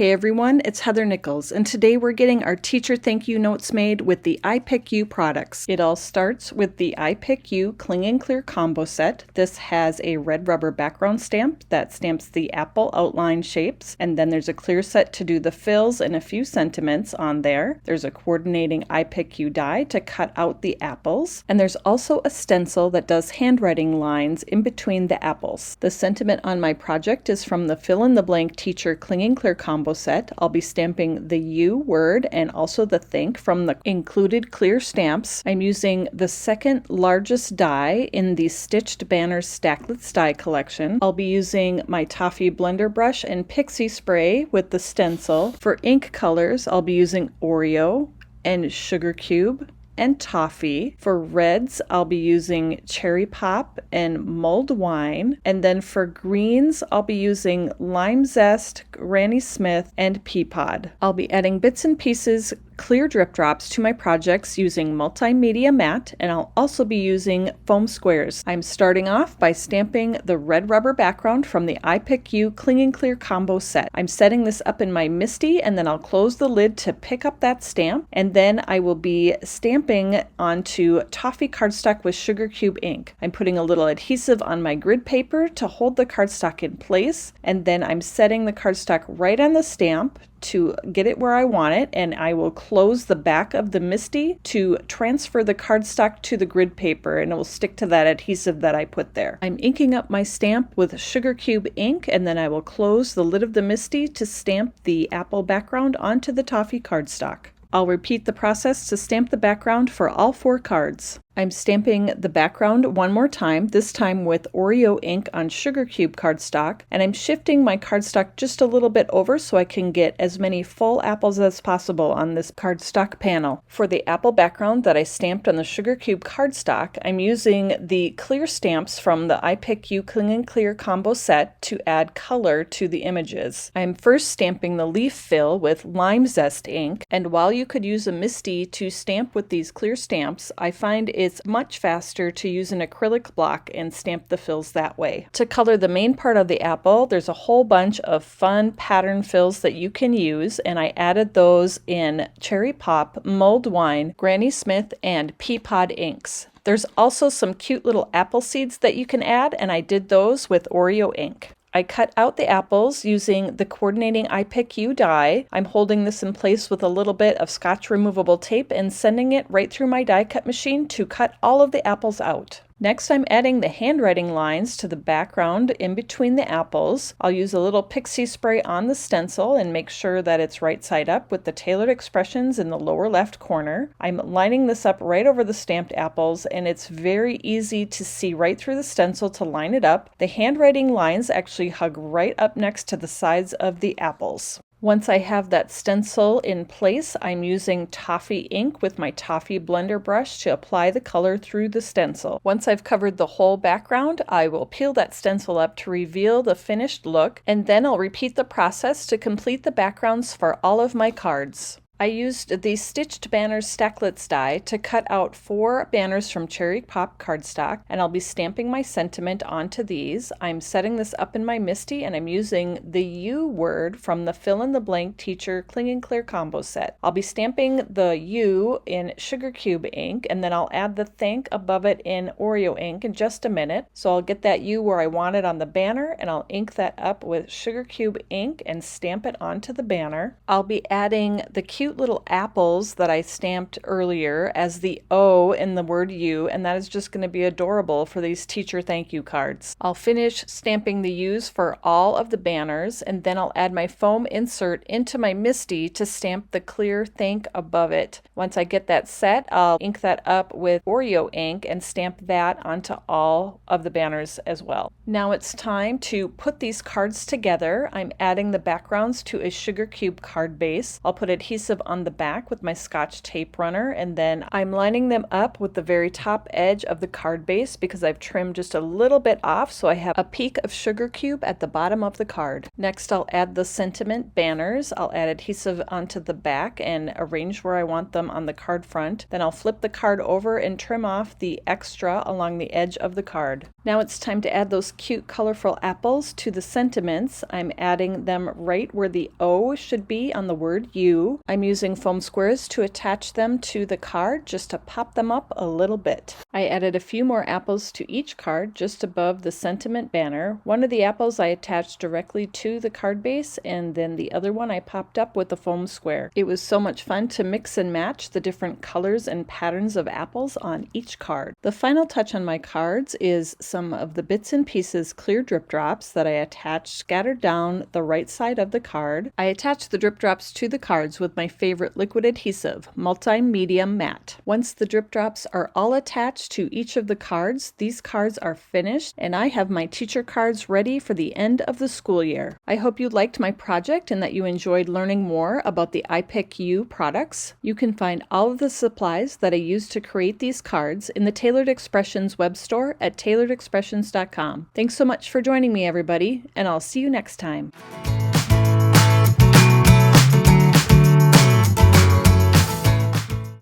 Hey everyone, it's Heather Nichols, and today we're getting our teacher thank you notes made with the I Pick You products. It all starts with the I Pick You Cling and Clear combo set. This has a red rubber background stamp that stamps the apple outline shapes, and then there's a clear set to do the fills and a few sentiments on there. There's a coordinating I Pick You die to cut out the apples, and there's also a stencil that does handwriting lines in between the apples. The sentiment on my project is from the fill in the blank teacher Cling and Clear combo set. I'll be stamping the U word and also the think from the included clear stamps. I'm using the second largest die in the Stitched Banners Stacklets die collection. I'll be using my Toffee blender brush and pixie spray with the stencil. For ink colors, I'll be using Oreo and Sugar Cube and Toffee. For reds, I'll be using Cherry Pop and Mulled Wine. And then for greens, I'll be using Lime Zest, Granny Smith, and Peapod. I'll be adding bits and pieces, clear drip drops to my projects using multimedia matte, and I'll also be using foam squares. I'm starting off by stamping the red rubber background from the I Pick You Cling and Clear combo set. I'm setting this up in my MISTI, and then I'll close the lid to pick up that stamp, and then I will be stamping onto Toffee cardstock with Sugar Cube ink. I'm putting a little adhesive on my grid paper to hold the cardstock in place, and then I'm setting the cardstock right on the stamp to get it where I want it, and I will close the back of the MISTI to transfer the cardstock to the grid paper, and it will stick to that adhesive that I put there. I'm inking up my stamp with Sugar Cube ink, and then I will close the lid of the MISTI to stamp the apple background onto the Toffee cardstock. I'll repeat the process to stamp the background for all 4 cards. I'm stamping the background one more time, this time with Oreo ink on Sugar Cube cardstock, and I'm shifting my cardstock just a little bit over so I can get as many full apples as possible on this cardstock panel. For the apple background that I stamped on the Sugar Cube cardstock, I'm using the clear stamps from the I Pick You Cling and Clear combo set to add color to the images. I'm first stamping the leaf fill with Lime Zest ink, and while you could use a MISTI to stamp with these clear stamps, I find it's much faster to use an acrylic block and stamp the fills that way. To color the main part of the apple, there's a whole bunch of fun pattern fills that you can use, and I added those in Cherry Pop, Mulled Wine, Granny Smith, and Peapod inks. There's also some cute little apple seeds that you can add, and I did those with Oreo ink. I cut out the apples using the coordinating I Pick You die. I'm holding this in place with a little bit of Scotch removable tape and sending it right through my die cut machine to cut all of the apples out. Next, I'm adding the handwriting lines to the background in between the apples. I'll use a little pixie spray on the stencil and make sure that it's right side up with the tailored expressions in the lower left corner. I'm lining this up right over the stamped apples, and it's very easy to see right through the stencil to line it up. The handwriting lines actually hug right up next to the sides of the apples. Once I have that stencil in place, I'm using Toffee ink with my Toffee blender brush to apply the color through the stencil. Once I've covered the whole background, I will peel that stencil up to reveal the finished look, and then I'll repeat the process to complete the backgrounds for all of my cards. I used the Stitched Banners Stacklets die to cut out 4 banners from Cherry Pop cardstock, and I'll be stamping my sentiment onto these. I'm setting this up in my MISTI, and I'm using the U word from the Fill in the Blank Teacher Cling and Clear combo set. I'll be stamping the U in Sugar Cube ink, and then I'll add the thank above it in Oreo ink in just a minute. So I'll get that U where I want it on the banner, and I'll ink that up with Sugar Cube ink and stamp it onto the banner. I'll be adding the cute little apples that I stamped earlier as the O in the word U, and that is just going to be adorable for these teacher thank you cards. I'll finish stamping the U's for all of the banners, and then I'll add my foam insert into my MISTI to stamp the clear thank above it. Once I get that set, I'll ink that up with Oreo ink and stamp that onto all of the banners as well. Now it's time to put these cards together. I'm adding the backgrounds to a Sugar Cube card base. I'll put adhesive adhesive on the back with my Scotch tape runner, and then I'm lining them up with the very top edge of the card base because I've trimmed just a little bit off, so I have a peak of sugar cube at the bottom of the card. Next, I'll add the sentiment banners. I'll add adhesive onto the back and arrange where I want them on the card front. Then I'll flip the card over and trim off the extra along the edge of the card. Now it's time to add those cute colorful apples to the sentiments. I'm adding them right where the O should be on the word you. I'm using foam squares to attach them to the card just to pop them up a little bit. I added a few more apples to each card just above the sentiment banner. One of the apples I attached directly to the card base, and then the other one I popped up with a foam square. It was so much fun to mix and match the different colors and patterns of apples on each card. The final touch on my cards is some of the bits and pieces clear drip drops that I attached scattered down the right side of the card. I attached the drip drops to the cards with my favorite liquid adhesive, Multi-Medium Matte. Once the drip drops are all attached to each of the cards, these cards are finished and I have my teacher cards ready for the end of the school year. I hope you liked my project and that you enjoyed learning more about the Pick You products. You can find all of the supplies that I used to create these cards in the Tailored Expressions web store at tailoredexpressions.com. Thanks so much for joining me, everybody, and I'll see you next time.